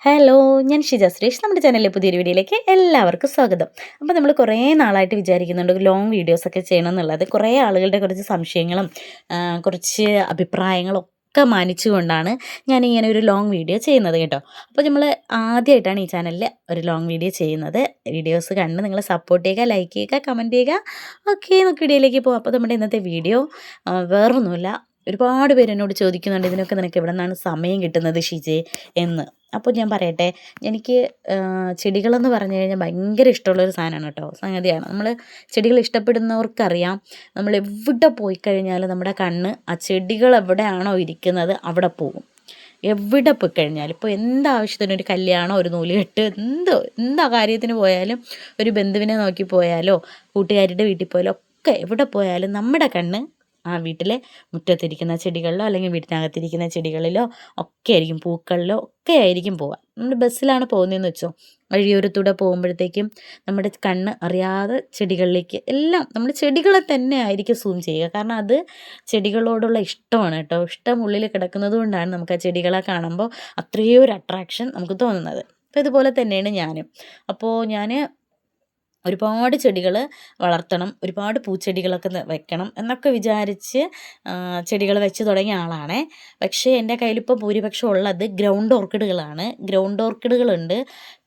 Hello, ഞാൻ ഷിജ സുരേഷ്. നമ്മുടെ ചാനലിലെ പുതിയൊരു വീഡിയോയിലേക്ക് എല്ലാവർക്കും സ്വാഗതം. അപ്പോൾ നമ്മൾ കുറേ നാളായിട്ട് വിചാരിക്കുന്നുണ്ട് ലോങ് വീഡിയോസൊക്കെ ചെയ്യണം എന്നുള്ളത്. കുറേ ആളുകളുടെ കുറച്ച് സംശയങ്ങളും കുറച്ച് അഭിപ്രായങ്ങളും ഒക്കെ മാനിച്ചുകൊണ്ടാണ് ഞാനിങ്ങനെ ഒരു ലോങ് വീഡിയോ ചെയ്യുന്നത് കേട്ടോ. അപ്പോൾ നമ്മൾ ആദ്യമായിട്ടാണ് ഈ ചാനലിൽ ഒരു ലോങ് വീഡിയോ ചെയ്യുന്നത്. വീഡിയോസ് കണ്ട് നിങ്ങൾ സപ്പോർട്ട് ചെയ്യുക, ലൈക്ക് ചെയ്യുക, കമൻറ്റ് ചെയ്യുക. ഓക്കെ, നമുക്ക് വീഡിയോയിലേക്ക് പോകാം. അപ്പോൾ നമ്മുടെ ഇന്നത്തെ വീഡിയോ വേറൊന്നുമില്ല. ഒരുപാട് പേര് എന്നോട് ചോദിക്കുന്നുണ്ട്, ഇതിനൊക്കെ നിനക്ക് എവിടെ നിന്നാണ് സമയം കിട്ടുന്നത് ഷിജേ എന്ന്. അപ്പോൾ ഞാൻ പറയട്ടെ, എനിക്ക് ചെടികളെന്ന് പറഞ്ഞു കഴിഞ്ഞാൽ ഭയങ്കര ഇഷ്ടമുള്ളൊരു സാധനമാണ് കേട്ടോ, സംഗതിയാണ്. നമ്മൾ ചെടികൾ ഇഷ്ടപ്പെടുന്നവർക്കറിയാം, നമ്മൾ എവിടെ പോയി കഴിഞ്ഞാലും നമ്മുടെ കണ്ണ് ആ ചെടികൾ എവിടെയാണോ ഇരിക്കുന്നത് അവിടെ പോകും. എവിടെ പോയി കഴിഞ്ഞാലും, ഇപ്പോൾ എന്താവശ്യത്തിനും, ഒരു കല്യാണം, ഒരു നൂലുകെട്ട്, എന്താ കാര്യത്തിന് പോയാലും, ഒരു ബന്ധുവിനെ നോക്കി പോയാലോ, കൂട്ടുകാരുടെ വീട്ടിൽ പോയാലോ ഒക്കെ എവിടെ പോയാലും നമ്മുടെ കണ്ണ് ആ വീട്ടിലെ മുറ്റത്തിരിക്കുന്ന ചെടികളിലോ അല്ലെങ്കിൽ വീട്ടിനകത്തിരിക്കുന്ന ചെടികളിലോ ഒക്കെ ആയിരിക്കും, പൂക്കളിലോ ഒക്കെ ആയിരിക്കും പോവുക. നമ്മൾ ബസ്സിലാണ് പോകുന്നതെന്ന് വെച്ചോ, വഴിയോരത്തൂടെ പോകുമ്പോഴത്തേക്കും നമ്മുടെ കണ്ണ് അറിയാതെ ചെടികളിലേക്ക് എല്ലാം, നമ്മൾ ചെടികളെ തന്നെ ആയിരിക്കും സൂം ചെയ്യുക. കാരണം അത് ചെടികളോടുള്ള ഇഷ്ടമാണ് കേട്ടോ. ഇഷ്ടം ഉള്ളിൽ കിടക്കുന്നത് കൊണ്ടാണ് നമുക്ക് ആ ചെടികളെ കാണുമ്പോൾ അത്രയും ഒരു അട്രാക്ഷൻ നമുക്ക് തോന്നുന്നത്. അപ്പോൾ ഇതുപോലെ തന്നെയാണ് ഞാനും. അപ്പോൾ ഞാൻ ഒരുപാട് ചെടികൾ വളർത്തണം, ഒരുപാട് പൂച്ചെടികളൊക്കെ വെക്കണം എന്നൊക്കെ വിചാരിച്ച് ചെടികൾ വെച്ച് തുടങ്ങിയ ആളാണേ. പക്ഷേ എൻ്റെ കയ്യിലിപ്പോൾ ഭൂരിപക്ഷം ഉള്ളത് ഗ്രൗണ്ട് ഓർക്കിഡുകളാണ്. ഗ്രൗണ്ട് ഓർക്കിഡുകളുണ്ട്,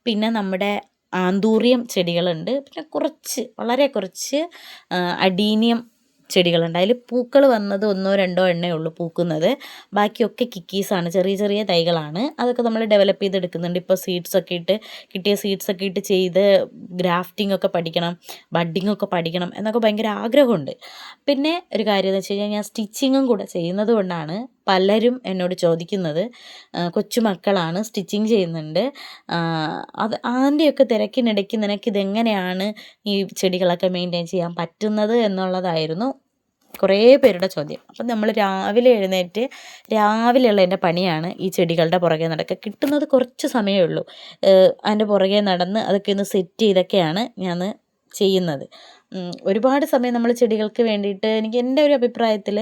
പിന്നെ നമ്മുടെ ആന്തൂറിയം ചെടികളുണ്ട്, പിന്നെ വളരെ കുറച്ച് അഡീനിയം ചെടികളുണ്ട്. അതിൽ പൂക്കൾ വന്നത് 1-2 എണ്ണേ ഉള്ളൂ പൂക്കുന്നത്. ബാക്കിയൊക്കെ കിക്കീസാണ്, ചെറിയ ചെറിയ തൈകളാണ്. അതൊക്കെ നമ്മൾ ഡെവലപ്പ് ചെയ്തെടുക്കുന്നുണ്ട്. ഇപ്പോൾ കിട്ടിയ സീഡ്സൊക്കെ ഇട്ട് ചെയ്ത് ഗ്രാഫ്റ്റിംഗ് ഒക്കെ പഠിക്കണം, ബഡ്ഡിംഗ് ഒക്കെ പഠിക്കണം എന്നൊക്കെ ഭയങ്കര ആഗ്രഹമുണ്ട്. പിന്നെ ഒരു കാര്യം എന്ന് വെച്ച് കഴിഞ്ഞാൽ, ഞാൻ സ്റ്റിച്ചിങ്ങും കൂടെ ചെയ്യുന്നത് കൊണ്ടാണ് പലരും എന്നോട് ചോദിക്കുന്നത്. കൊച്ചുമക്കളാണ്, സ്റ്റിച്ചിങ് ചെയ്യുന്നുണ്ട്. അതിൻ്റെയൊക്കെ തിരക്കിനിടയ്ക്ക് നിനക്കിതെങ്ങനെയാണ് ഈ ചെടികളൊക്കെ മെയിൻറ്റെയിൻ ചെയ്യാൻ പറ്റുന്നത് എന്നുള്ളതായിരുന്നു കുറേ പേരുടെ ചോദ്യം. അപ്പം നമ്മൾ രാവിലെ എഴുന്നേറ്റ് രാവിലെയുള്ള എൻ്റെ പണിയാണ് ഈ ചെടികളുടെ പുറകെ നടക്കുക. കിട്ടുന്നത് കുറച്ച് സമയമേ ഉള്ളൂ. അതിൻ്റെ പുറകെ നടന്ന് അതൊക്കെ ഒന്ന് സെറ്റ് ചെയ്തൊക്കെയാണ് ഞാൻ ചെയ്യുന്നത്. ഒരുപാട് സമയം നമ്മൾ ചെടികൾക്ക് വേണ്ടിയിട്ട്, എൻ്റെ ഒരു അഭിപ്രായത്തിൽ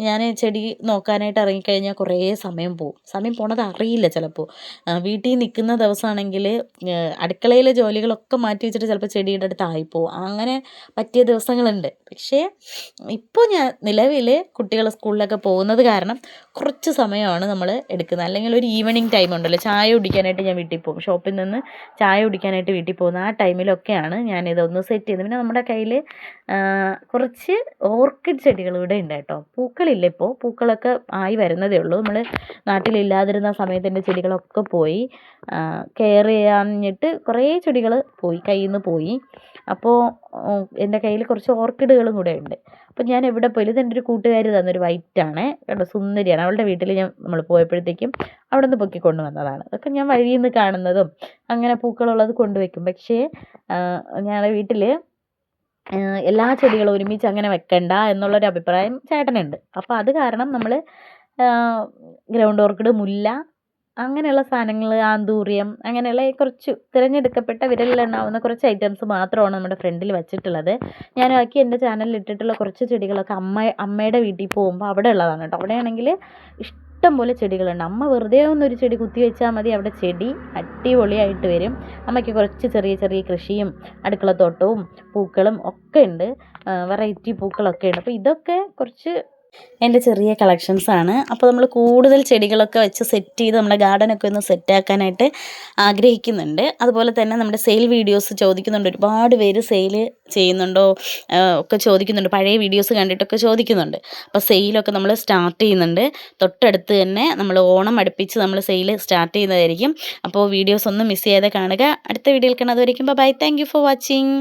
ഞാൻ ചെടി നോക്കാനായിട്ട് ഇറങ്ങിക്കഴിഞ്ഞാൽ കുറേ സമയം പോകും. സമയം പോണത് അറിയില്ല ചിലപ്പോൾ. വീട്ടിൽ നിൽക്കുന്ന ദിവസമാണെങ്കിൽ അടുക്കളയിലെ ജോലികളൊക്കെ മാറ്റി വെച്ചിട്ട് ചിലപ്പോൾ ചെടിയുടെ അടുത്ത് ആയിപ്പോവും. അങ്ങനെ പറ്റിയ ദിവസങ്ങളുണ്ട്. പക്ഷേ ഇപ്പോൾ ഞാൻ നിലവിൽ കുട്ടികൾ സ്കൂളിലൊക്കെ പോകുന്നത് കാരണം കുറച്ച് സമയമാണ് നമ്മൾ എടുക്കുന്നത്. അല്ലെങ്കിൽ ഒരു ഈവനിങ് ടൈം ഉണ്ടല്ലോ, ചായ കുടിക്കാനായിട്ട് ഞാൻ വീട്ടിൽ പോകും, ഷോപ്പിൽ നിന്ന് ചായ കുടിക്കാനായിട്ട് വീട്ടിൽ പോകുന്ന ആ ടൈമിലൊക്കെയാണ് ഞാനിതൊന്ന് സെറ്റ് ചെയ്യുന്നത്. പിന്നെ നമ്മുടെ കയ്യിൽ കുറച്ച് ഓർക്കിഡ് ചെടികൾ ഇവിടെ ഉണ്ട് കേട്ടോ. പൂക്കളില്ല, ഇപ്പോൾ പൂക്കളൊക്കെ ആയി വരുന്നതേ ഉള്ളൂ. നമ്മൾ നാട്ടിലില്ലാതിരുന്ന സമയത്ത് എൻ്റെ ചെടികളൊക്കെ പോയി, കെയർ ചെയ്യാഞ്ഞിട്ട് കുറേ ചെടികൾ കയ്യിൽ നിന്ന് പോയി. അപ്പോൾ എൻ്റെ കയ്യിൽ കുറച്ച് ഓർക്കിഡുകളും കൂടെ ഉണ്ട്. അപ്പോൾ ഞാൻ എവിടെ പോയാലും, ഇതെൻ്റെ ഒരു കൂട്ടുകാരി തന്നൊരു വൈറ്റാണ് കേട്ടോ, സുന്ദരിയാണ്. അവളുടെ വീട്ടിൽ നമ്മൾ പോയപ്പോഴത്തേക്കും അവിടെ നിന്ന് പൊക്കിക്കൊണ്ട് വന്നതാണ്. അതൊക്കെ ഞാൻ വഴിയിൽ നിന്ന് കാണുന്നതും അങ്ങനെ പൂക്കളുള്ളത് കൊണ്ടുവയ്ക്കും. പക്ഷേ ഞങ്ങളുടെ വീട്ടിൽ എല്ലാ ചെടികളും ഒരുമിച്ച് അങ്ങനെ വെക്കണ്ട എന്നുള്ളൊരു അഭിപ്രായം ചേട്ടനുണ്ട്. അപ്പോൾ അത് കാരണം നമ്മൾ ഗ്രൗണ്ട് ഓർക്കിഡ്, മുല്ല, അങ്ങനെയുള്ള സാധനങ്ങൾ, ആന്തൂറിയം, അങ്ങനെയുള്ള കുറച്ച് തിരഞ്ഞെടുക്കപ്പെട്ട വിരലിലെണ്ണാവുന്ന കുറച്ച് ഐറ്റംസ് മാത്രമാണ് നമ്മുടെ ഫ്രണ്ടിൽ വെച്ചിട്ടുള്ളത്. ഞാൻ ബാക്കി എൻ്റെ ചാനലിൽ ഇട്ടിട്ടുള്ള കുറച്ച് ചെടികളൊക്കെ അമ്മയുടെ വീട്ടിൽ പോകുമ്പോൾ അവിടെ ഉള്ളതാണ് കേട്ടോ. അവിടെയാണെങ്കിൽ ഇഷ്ടം പോലെ ചെടികളുണ്ട്. അമ്മ വെറുതെ ഒന്നൊരു ചെടി കുത്തി വെച്ചാൽ മതി, അവിടെ ചെടി അടിപൊളിയായിട്ട് വരും. അമ്മയ്ക്ക് കുറച്ച് ചെറിയ ചെറിയ കൃഷിയും അടുക്കളത്തോട്ടവും പൂക്കളും ഒക്കെ ഉണ്ട്, വെറൈറ്റി പൂക്കളൊക്കെ ഉണ്ട്. അപ്പോൾ ഇതൊക്കെ കുറച്ച് എൻ്റെ ചെറിയ കളക്ഷൻസാണ്. അപ്പോൾ നമ്മൾ കൂടുതൽ ചെടികളൊക്കെ വെച്ച് സെറ്റ് ചെയ്ത് നമ്മുടെ ഗാർഡനൊക്കെ ഒന്ന് സെറ്റാക്കാനായിട്ട് ആഗ്രഹിക്കുന്നുണ്ട്. അതുപോലെ തന്നെ നമ്മുടെ സെയിൽ വീഡിയോസ് ചോദിക്കുന്നുണ്ട്, ഒരുപാട് പേര് സെയിൽ ചെയ്യുന്നുണ്ടോ ഒക്കെ ചോദിക്കുന്നുണ്ട്, പഴയ വീഡിയോസ് കണ്ടിട്ടൊക്കെ ചോദിക്കുന്നുണ്ട്. അപ്പോൾ സെയിലൊക്കെ നമ്മൾ സ്റ്റാർട്ട് ചെയ്യുന്നുണ്ട്. തൊട്ടടുത്ത് തന്നെ നമ്മൾ ഓണം അടുപ്പിച്ച് നമ്മൾ സെയിൽ സ്റ്റാർട്ട് ചെയ്യുന്നതായിരിക്കും. അപ്പോൾ വീഡിയോസ് ഒന്നും മിസ് ചെയ്യാതെ കാണുക. അടുത്ത വീഡിയോയിൽ കാണാതെ വരയ്ക്കുമ്പോൾ bye. Thank you for watching.